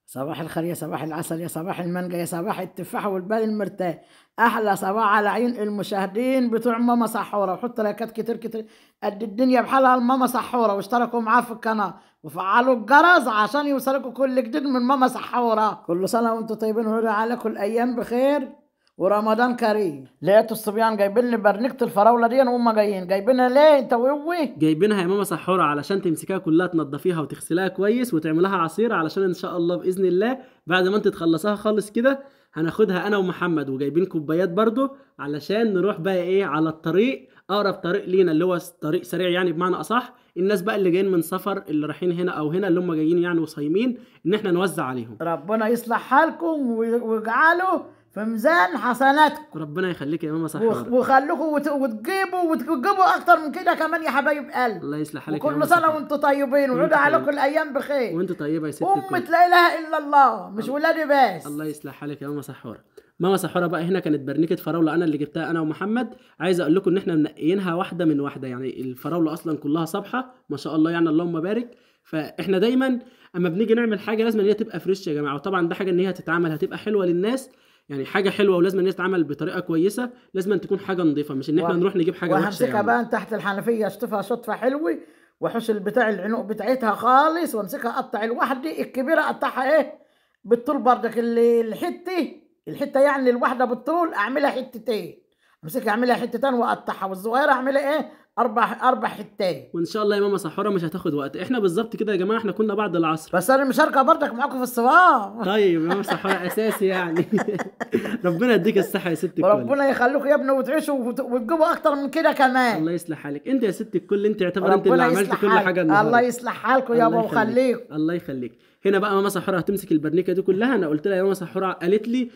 صباح الخير يا صباح العسل يا صباح المانجا يا صباح التفاح والبال المرتاح. احلى صباح على عيون المشاهدين بتوع ماما سحوره، وحط لايكات كتير كتير قد الدنيا بحالها لماما سحوره، واشتركوا معاه في القناه وفعلوا الجرس عشان يوصلكوا كل جديد من ماما سحوره. كل سنه وانتم طيبين ويرجع عليكم الايام بخير ورمضان كريم. لقيتوا الصبيان جايبين لي برنيكه الفراوله دي وهم جايبينها ليه انت وهوي؟ جايبينها يا ماما سحورة علشان تمسكيها كلها تنضفيها وتغسلها كويس وتعملها عصير، علشان ان شاء الله باذن الله بعد ما انت تخلصها خالص كده هناخدها انا ومحمد، وجايبين كوبايات برضو علشان نروح بقى ايه على الطريق، اقرب طريق لينا اللي هو طريق سريع يعني بمعنى اصح. الناس بقى اللي جايين من سفر اللي رايحين هنا او هنا اللي هم جايين يعني وصايمين ان احنا نوزع عليهم. ربنا يصلح حالكم ويجعله في ميزان حسناتكم. ربنا يخليك يا ماما سحورة. وخلوكم وتجيبوا اكتر من كده كمان يا حبايب قلب. الله يصلح حالك يا ماما وكل سنه سحورة. وانتم طيبين ويعود عليكم الايام بخير. وانت طيبه يا ست أمة الكل. لا اله الا الله مش ولادي بس. الله يصلح حالك يا ماما سحوره. ماما سحوره بقى هنا كانت برنيكه فراوله انا اللي جبتها انا ومحمد. عايز اقول لكم ان احنا منقيينها واحده من واحده، يعني الفراوله اصلا كلها صبحه ما شاء الله يعني اللهم بارك. فاحنا دايما اما بنيجي نعمل حاجه لازم ان هي تبقى فريش يا جماعه، وطبعا ده حاجه ان هي تتعمل هتبقى حلوه للناس، يعني حاجه حلوه ولازم ان هي تتعمل بطريقه كويسه، لازم أن تكون حاجه نظيفه مش ان احنا نروح نجيب حاجه وحشه وهمسكها يعني. بقى تحت الحنفيه اشطفها شطفه حلوه، واحش البتاع العنق بتاعتها خالص، وامسكها اقطع الواحده الكبيره اقطعها ايه بالطول بردك، اللي الحته يعني الواحده بالطول اعملها حتتين، امسكها اعملها حتتين واقطعها، والصغيره اعملها ايه اربع حتات. وان شاء الله يا ماما سحوره مش هتاخد وقت، احنا بالظبط كده يا جماعه احنا كنا بعد العصر. بس انا مشاركه بردك معاكم في الصواب. طيب يا ماما سحوره اساسي يعني. ربنا يديك الصحه يا ست الكل. ربنا يخليكم يا ابني وتعيشوا وتجيبوا اكتر من كده كمان. الله يصلح حالك انت يا ست الكل، انت يعتبر انت اللي ربنا عملت يصلح كل حالك. حاجه النهارده. الله يصلح حالكم يابا ويخليكم. الله يخليك. هنا بقى ماما سحوره هتمسك البرنيكه دي كلها، انا قلت لها يا ماما سحوره قالت لي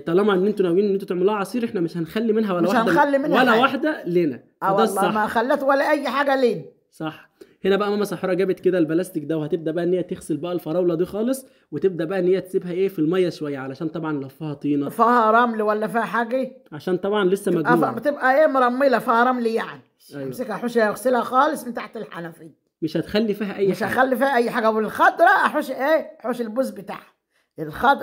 طالما ان انتوا ناويين ان انتوا تعملوها عصير احنا مش هنخلي منها ولا مش واحده، هنخلي منها ولا حاجة. واحده لنا. فده والله الصح. ما خلت ولا اي حاجه لين. صح. هنا بقى ماما سحوره جابت كده البلاستيك ده، وهتبدا بقى ان هي تغسل بقى الفراوله دي خالص، وتبدا بقى ان هي تسيبها ايه في الميه شويه، علشان طبعا لو فيها طينه، فيها رمل ولا فيها حاجه، عشان طبعا لسه مجنونه. بتبقى ايه مرمله فيها رمل يعني. أيوة. امسكها احوشها اغسلها خالص من تحت الحنفيه، مش هتخلي فيها اي مش حاجه. هخلي فيها اي حاجه. والخضره احوش البوز بتاعها،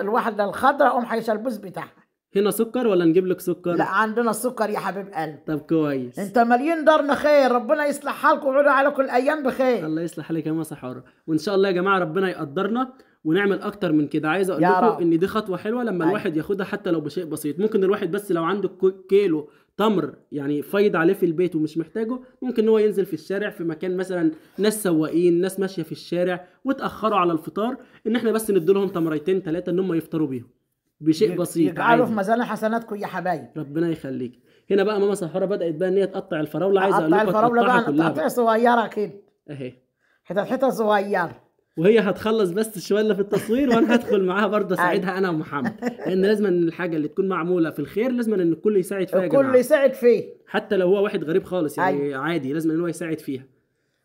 الواحده الخضره اقوم حايشه البوز بتاعها. هنا سكر ولا نجيب لك سكر؟ لا عندنا السكر يا حبيب قلبي. طب كويس. انت مليون دارنا خير، ربنا يصلح حالكم ويعود عليكم الايام بخير. الله يصلح حالك يا ماما سحوره. وان شاء الله يا جماعه ربنا يقدرنا ونعمل اكتر من كده. عايز اقول يا لكم رب. ان دي خطوه حلوه لما الواحد ياخدها حتى لو بشيء بسيط. ممكن الواحد بس لو عنده كيلو تمر يعني فايض عليه في البيت ومش محتاجه، ممكن ان هو ينزل في الشارع في مكان مثلا ناس سواقين ناس ماشيه في الشارع واتاخروا على الفطار، ان احنا بس نديلهم تمرتين ثلاثه ان هم يفطروا بيهم بشيء بسيط يجعلوا في عادي. ميزان حسناتكم يا حبايب. ربنا يخليك. هنا بقى ماما سحوره بدات بقى ان هي تقطع الفراوله. عايز اقول اقطع لكم الفراوله تقطعها بقى كلها تقطيع صغيره كده، اهي، حتت صغيره. وهي هتخلص بس شويه في التصوير وانا هدخل معاها برضه اساعدها انا ومحمد، لان لازم ان الحاجه اللي تكون معموله في الخير لازم ان الكل يساعد فيها يا الكل جماعه، يساعد فيه، حتى لو هو واحد غريب خالص يعني عادي لازم ان هو يساعد فيها.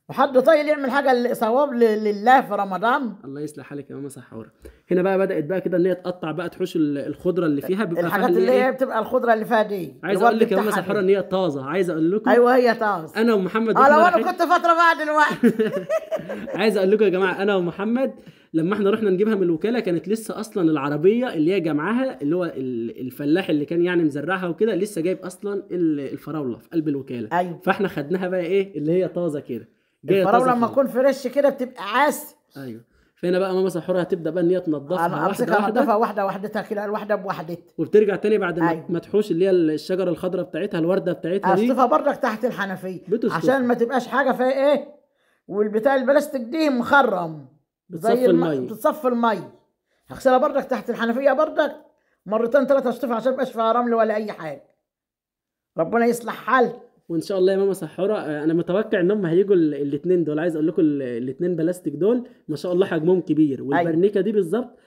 وحد طيب يعمل حاجه صواب لله في رمضان. الله يصلح حالك يا ماما سحوره. هنا بقى بدات بقى كده ان هي تقطع بقى تحوش الخضره اللي فيها، بيبقى الحاجات اللي هي بتبقى الخضره اللي فيها دي. عايز اقول لك يا ماما سحوره ان هي طازه. عايز اقول لكم ايوه هي طازه. انا ومحمد لو انا كنت فتره بعد دلوقتي. عايز اقول لكم يا جماعه انا ومحمد لما احنا رحنا نجيبها من الوكاله كانت لسه اصلا العربيه اللي هي جمعها اللي هو الفلاح اللي كان يعني مزرعها وكده لسه جايب اصلا الفراوله في قلب الوكاله. ايوه. فاحنا خدناها بقى ايه اللي هي طازه كده. الفراوله لما تكون فريش كده بتبقى عسل. ايوه. فهنا بقى ماما سحوره هتبدا بقى ان هي تنضفها انا امسكها انضفها واحده واحدتها كده، الواحده بوحدتها، وبترجع تاني بعد ما أيوة. ما تحوش اللي هي الشجره الخضراء بتاعتها الورده بتاعتها دي اشطفها بردك تحت الحنفيه عشان ما تبقاش حاجه فيها ايه، والبتاع البلاستيك دي مخرم بتصفي الميه. بتصفي الميه. هغسلها بردك تحت الحنفيه بردك مرتين ثلاثه اشطفها عشان ما يبقاش فيها رمل ولا اي حاجه. ربنا يصلح حالك. وان شاء الله يا ماما سحوره انا متوقع ان هم هيجوا الاثنين دول. عايز اقول لكم الاثنين بلاستيك دول ما شاء الله حجمهم كبير، والبرنيكه دي بالظبط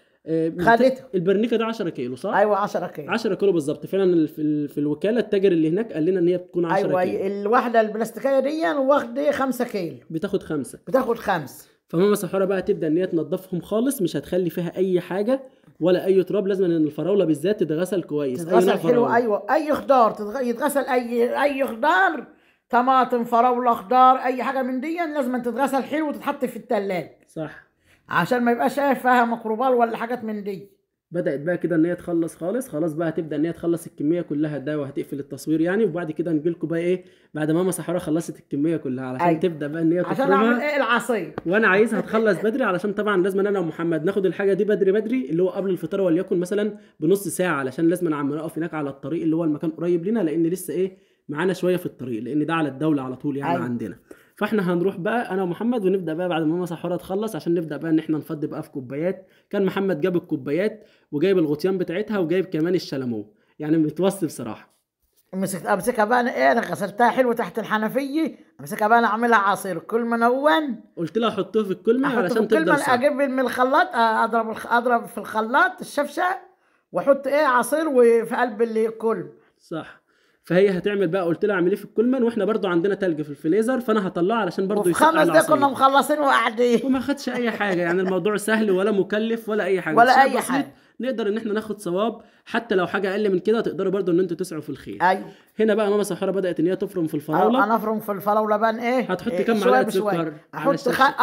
خدته. البرنيكه دي 10 كيلو صح؟ ايوه 10 كيلو. 10 كيلو بالظبط فعلا. في الوكاله التاجر اللي هناك قال لنا ان هي بتكون 10 ايوه كيلو. الواحده البلاستيكيه دي واخده 5 كيلو. بتاخد 5. بتاخد 5. فماما سحوره بقى تبدا ان هي تنضفهم خالص، مش هتخلي فيها اي حاجه ولا اي تراب. لازم ان الفراوله بالذات تتغسل كويس. تتغسل حلو. ايوه اي خضار يتغسل، اي خضار، طماطم فراوله خضار اي حاجه من دي لازم تتغسل حلو وتتحط في الثلاجه. صح. عشان ما يبقاش ايه فيها ميكروبال ولا حاجات من دي. بدأت بقى كده ان هي تخلص خالص، خلاص بقى هتبدأ ان هي تخلص الكمية كلها ده وهتقفل التصوير يعني. وبعد كده نجيلكوا بقى ايه بعد ما ماما سحورة خلصت الكمية كلها علشان أيوة. تبدأ بقى ان هي عشان اعمل تفرمها. ايه العصير. وانا عايزها تخلص بدري علشان طبعا لازم انا ومحمد ناخد الحاجة دي بدري بدري، اللي هو قبل الفطار وليكن مثلا بنص ساعة، علشان لازم عم نقف هناك على الطريق اللي هو المكان قريب لنا، لان لسه ايه معانا شوية في الطريق، لان ده على الدولة على طول يعني. أيوة. عندنا فاحنا هنروح بقى انا ومحمد ونبدا بقى بعد ما ماما سحوره تخلص، عشان نبدا بقى ان احنا نفضي بقى في كوبايات. كان محمد جاب الكوبايات وجايب الغطيان بتاعتها وجايب كمان الشلمون، يعني متوصي بصراحه. امسكها بقى انا ايه، انا غسلتها حلو تحت الحنفيه، امسكها بقى انا اعملها عصير كل منون. قلت لها حطوه في الكلمه احط في علشان الكلمه، تفضل صح. اجيب من الخلاط، اضرب في الخلاط الشفشه واحط ايه عصير وفي قلب الكل. صح. فهي هتعمل بقى، قلت لها اعمليه في الكلمن، واحنا برضو عندنا تلج في الفريزر، فانا هطلعه علشان برضو وفي يسقع 5 دقايق كنا العصير. مخلصين وقاعدين. وما خدش اي حاجه يعني، الموضوع سهل ولا مكلف ولا اي حاجه، ولا شيء أي بسيط. حاجة. نقدر ان احنا ناخد ثواب، حتى لو حاجه اقل من كده تقدروا برضو ان انتوا تسعوا في الخير. ايوه. هنا بقى ماما سحوره بدات ان هي تفرم في الفراوله. انا افرم في الفراوله بقى ايه. هتحط إيه كام شوية معلقه بشوية. سكر على احط الشفشق؟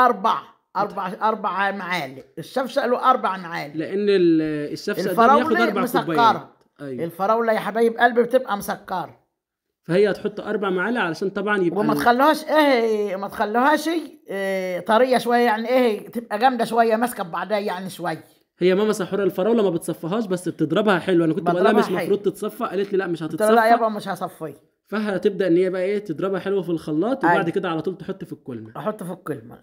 اربع معالق. الشفشق له 4 معالق. لان الشفشق ده بياخد الفراوله 4 كوبايات. مسكره. ايوه. الفراوله يا حبايب قلبي بتبقى مسكره. فهي هتحط 4 معالق علشان طبعا يبقى وما تخلوهاش ايه، ما تخلوهاش إيه طريه شويه يعني، ايه تبقى جامده شويه ماسكه ببعضها يعني شويه. هي ماما سحوره الفراوله ما بتصفهاش بس بتضربها حلو. انا كنت بقول لها بضربها مش حلو. المفروض تتصفى، قالت لي لا مش قلت لها لا يابا هتتصفى. مش هصفيه. فهتبدا ان هي بقى ايه تضربها حلو في الخلاط، وبعد أيوة. كده على طول تحط في الكلمه. احط في الكلمه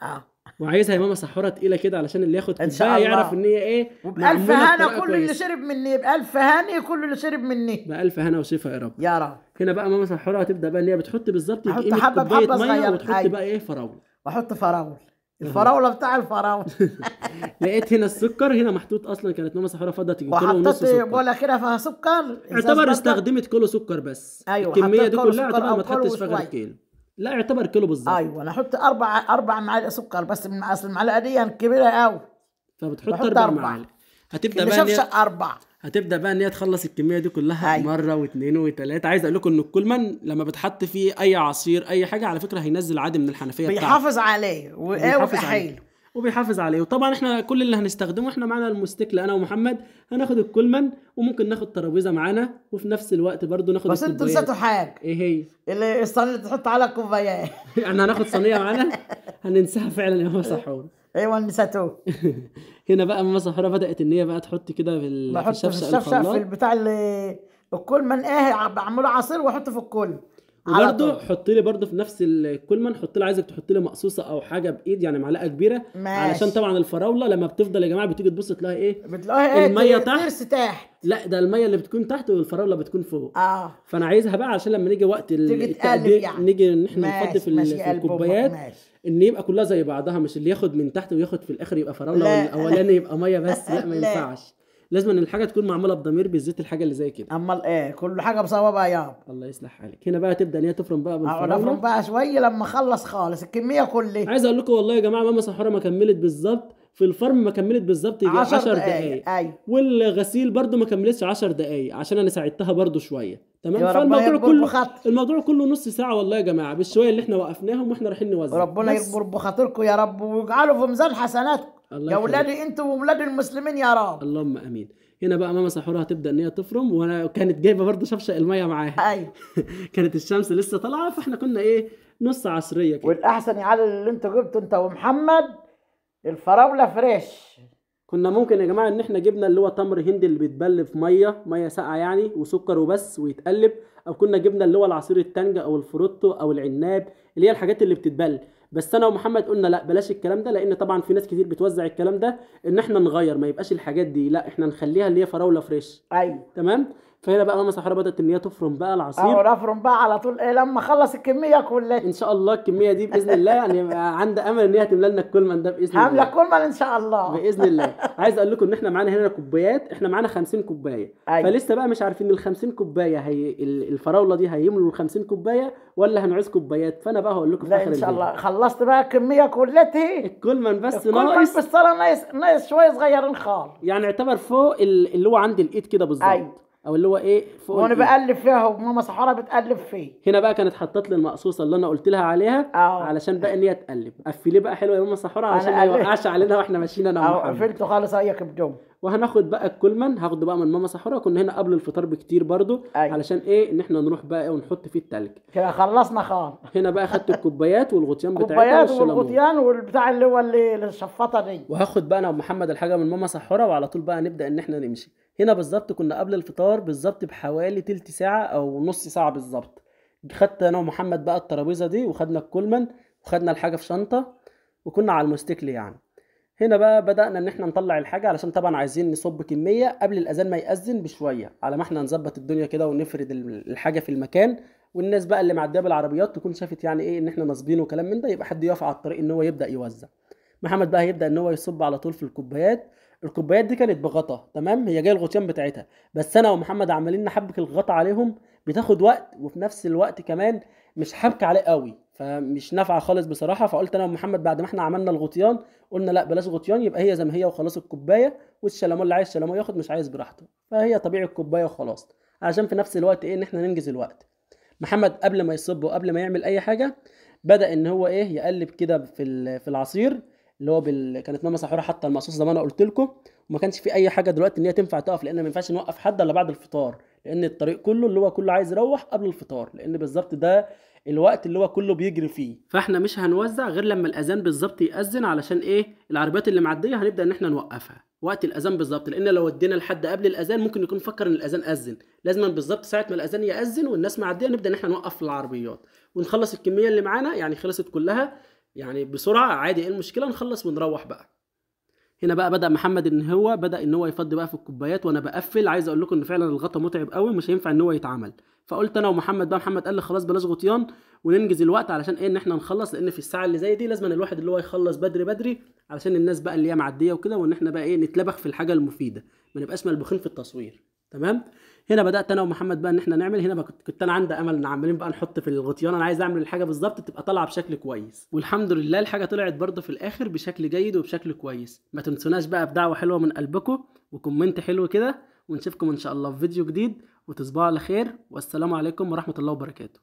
وعايزها يا ماما سحوره تقيله كده علشان اللي ياخد إن شاء كوبايه الله. يعرف ان هي ايه وبألف معموله هنا بطريقه كل اللي كويسه. شرب مني، بألف هاني كل اللي شرب مني. بألف هنا وشفا يا رب. يا رب. هنا بقى ماما سحوره هتبدا بقى ان هي بتحط بالظبط احط قيمه حبه كوبايه بحبه ميه، صغيره. وتحط بقى ايه فراوله. واحط فراوله. الفراوله بتاع الفراوله. لقيت هنا السكر هنا محطوط اصلا، كانت ماما سحوره فضت كيلو ونص وحطيت سكر. بوله كده فيها سكر. اعتبر استخدمت كيلو سكر بس. أيوة. الكميه حطيت دي كيلو كلها سكر اعتبر أو ما تحطش فيها غير كيلو كيلو. لا اعتبر كيلو بالظبط. ايوه انا احط 4 معالق سكر بس، من اصل المعلقه دي كبيره قوي. فبتحط بحط 4 4. معالق. هتبدا اللي بقى ان هي شفشق 4. هتبدا بقى ان هي تخلص الكميه دي كلها. أيوة. مره واثنين وثلاثه. عايز اقول لكم ان الكلمن لما بتحط فيه اي عصير اي حاجه على فكره هينزل عادي من الحنفيه بتاعته. بيحافظ عليه بيحافظ ويبقى عليه. حلو. وبيحافظ عليه. وطبعا احنا كل اللي هنستخدمه، احنا معانا المستكل انا ومحمد، هناخد الكلمن وممكن ناخد ترابيزه معانا، وفي نفس الوقت برضو ناخد بس انتوا نسيتوا حاجه. ايه هي؟ اللي الصينيه اللي تحط على الكوبايات. احنا هناخد صينيه معانا هننساها فعلا يا ماما سحوره. ايوه نسيتوه. هنا بقى ماما سحوره بدات ان هي بقى تحط كده في بحط في الشفشق الشفشق في الخلاط. البتاع اللي الكلمن ايه بعمله عصير واحطه في الكل. وبرده حط لي برده في نفس الكلمن، حط لي، عايزك تحط لي مقصوصه او حاجه بايد يعني معلقه كبيره. ماشي. علشان طبعا الفراوله لما بتفضل يا جماعه بتيجي تبص تلاقي ايه بتلاقيها ايه الميه تحت. ترس تحت. لا ده الميه اللي بتكون تحت والفراوله بتكون فوق. فانا عايزها بقى عشان لما نيجي وقت تيجي تقلب التقديم يعني. نيجي ان احنا نفضي في الكوبايات، ماشي. ان يبقى كلها زي بعضها، مش اللي ياخد من تحت وياخد في الاخر يبقى فراوله والاولاني يبقى ميه بس. لا ما ينفعش. لازم ان الحاجه تكون معموله بضمير، بالذات الحاجه اللي زي كده. امال ايه كل حاجه بصوابها يابا. الله يصلح حالك. هنا بقى تبدا ان هي تفرم بقى بالفراوله. افرم بقى شويه لما اخلص خالص الكميه كلها. عايز اقول لكم والله يا جماعه ماما سحوره ما كملت بالظبط في الفرم، ما كملت بالظبط يجي 10 دقايق. ايوه. والغسيل برده ما كملتش 10 دقايق عشان انا ساعدتها برده شويه. تمام. فالموضوع الموضوع كله نص ساعه والله يا جماعه، بالشويه اللي احنا وقفناهم واحنا رايحين نوزع. ربنا يكبر بخاطركم يا رب ويجعله في ميزان حسناتكم يا اولادي انتوا واولاد المسلمين يا رب. اللهم امين. هنا بقى ماما سحوره هتبدا ان هي تفرم، وانا كانت جايبه برده شفشق الميه معاها. ايوه. كانت الشمس لسه طالعه، فاحنا كنا ايه نص عصريه كده. والاحسن يا علي اللي انتوا جبتوا انت ومحمد الفراوله فريش. كنا ممكن يا جماعه ان احنا جبنا اللي هو تمر هندي اللي بيتبل في ميه ساقعه يعني وسكر وبس ويتقلب، او كنا جبنا اللي هو العصير التانجا او الفروتو او العناب اللي هي الحاجات اللي بتتبل. بس انا ومحمد قلنا لا بلاش الكلام ده، لان طبعا في ناس كتير بتوزع الكلام ده، ان احنا نغير ما يبقاش الحاجات دي، لا احنا نخليها اللي هي فراوله فريش. ايوه تمام. فهنا بقى ماما سحوره بدات ان هي تفرم بقى العصير. افرم بقى على طول ايه لما اخلص الكميه كلها ان شاء الله الكميه دي باذن الله يعني عندي امل ان هي تملى لنا الكلمن ده باذن الله. هعمل كلمن ان شاء الله باذن الله. عايز اقول لكم ان احنا معانا هنا كوبايات، احنا معانا 50 كوبايه. أيوة. فلسه بقى مش عارفين ال 50 كوبايه هي الفراوله دي هيملوا ال 50 كوبايه ولا هنعوز كوبايات. فانا بقى هقول لكم في لا اخر ان شاء الفيديو. الله خلصت بقى الكميه كلتي. الكلمن بس الكلمن ناقص. بالصلاه ناقص شويه صغيرين خالص يعني اعتبر فوق اللي هو عند الايد كده بالظبط. أيوة. او اللي هو ايه فوق وانا الإيد. بقلب فيها وماما سحوره بتقلب فيه. هنا بقى كانت حطت لي المقصوصه اللي انا قلت لها عليها علشان بقى ان هي تقلب. قفليه بقى حلوه يا ماما سحوره علشان ما يوقعش علينا واحنا ماشيين انا ومحمد. قفلته خالص هيك بدوم. وهناخد بقى الكولمن، هاخده بقى من ماما سحوره. كنا هنا قبل الفطار بكتير برضو علشان ايه ان احنا نروح بقى ونحط فيه التلج. كده خلصنا خالص. هنا بقى خدت الكوبايات والغطيان بتاعتها كوبايات والغطيان والبتاع اللي هو الشفاطه دي. وهاخد بقى انا ومحمد الحاجه من ماما سحوره وعلى طول بقى نبدا ان احنا نمشي. هنا بالظبط كنا قبل الفطار بالظبط بحوالي تلت ساعه او نص ساعه بالظبط. خدت انا ومحمد بقى الترابيزه دي وخدنا الكولمن وخدنا الحاجه في شنطه وكنا على الموتوسيكل يعني. هنا بقى بدأنا ان احنا نطلع الحاجة علشان طبعا عايزين نصب كمية قبل الاذان ما يأذن بشوية، على ما احنا نظبط الدنيا كده ونفرد الحاجة في المكان، والناس بقى اللي معديه بالعربيات تكون شافت يعني ايه ان احنا ناصبين وكلام من ده، يبقى حد يقف على الطريق ان هو يبدأ يوزع. محمد بقى هيبدأ ان هو يصب على طول في الكوبايات. الكوبايات دي كانت بغطا تمام، هي جايه الغطيان بتاعتها، بس انا ومحمد عمالين نحبك الغطا عليهم، بتاخد وقت وفي نفس الوقت كمان مش حبك عليه قوي، فمش نافعه خالص بصراحه. فقلت انا ومحمد بعد ما احنا عملنا الغطيان قلنا لا بلاش غطيان، يبقى هي زي ما هي وخلاص الكوبايه، والشلمون اللي عايز شلمون ياخد مش عايز براحته، فهي طبيعي الكوبايه وخلاص، عشان في نفس الوقت ايه ان احنا ننجز الوقت. محمد قبل ما يصب وقبل ما يعمل اي حاجه بدأ ان هو ايه يقلب كده في العصير اللي هو كانت ماما سحوره حاطه المقصوص زي ما انا قلت لكم، وما كانش في اي حاجه دلوقتي ان هي تنفع تقف، لان ما ينفعش نوقف حد الا بعد الفطار، لان الطريق كله اللي هو كله عايز يروح قبل الفطار، لان بالظبط ده الوقت اللي هو كله بيجري فيه. فاحنا مش هنوزع غير لما الاذان بالظبط يأذن، علشان ايه العربيات اللي معديه هنبدأ ان احنا نوقفها وقت الاذان بالظبط، لان لو ادينا لحد قبل الاذان ممكن يكون فكر ان الاذان اذن. لازم بالظبط ساعه ما الاذان يأذن والناس معديه نبدأ ان احنا نوقف في العربيات ونخلص الكميه اللي معانا، يعني خلصت كلها يعني بسرعه عادي، ايه المشكله نخلص ونروح بقى. هنا بقى بدأ محمد ان هو يفضي بقى في الكوبايات وانا بقفل. عايز اقول لكم ان فعلا الغطا متعب قوي مش هينفع ان هو يتعمل، فقلت انا ومحمد بقى، محمد قال لي خلاص بلاش غطيان وننجز الوقت علشان ايه ان احنا نخلص، لان في الساعه اللي زي دي لازم الواحد اللي هو يخلص بدري بدري علشان الناس بقى اللي هي معديه وكده، وان احنا بقى ايه نتلبخ في الحاجه المفيده ما نبقاش ملبوخين في التصوير. تمام. هنا بدات انا ومحمد بقى ان احنا نعمل. هنا بقى كنت انا عندي امل ان عمالين بقى نحط في الغطيان، انا عايز اعمل الحاجه بالظبط تبقى طالعه بشكل كويس، والحمد لله الحاجه طلعت برضه في الاخر بشكل جيد وبشكل كويس. ما تنسوناش بقى بدعوه حلوه من قلبكم وكومنت حلو كده، ونشوفكم ان شاء الله في فيديو جديد، وتصبحوا على خير، والسلام عليكم ورحمه الله وبركاته.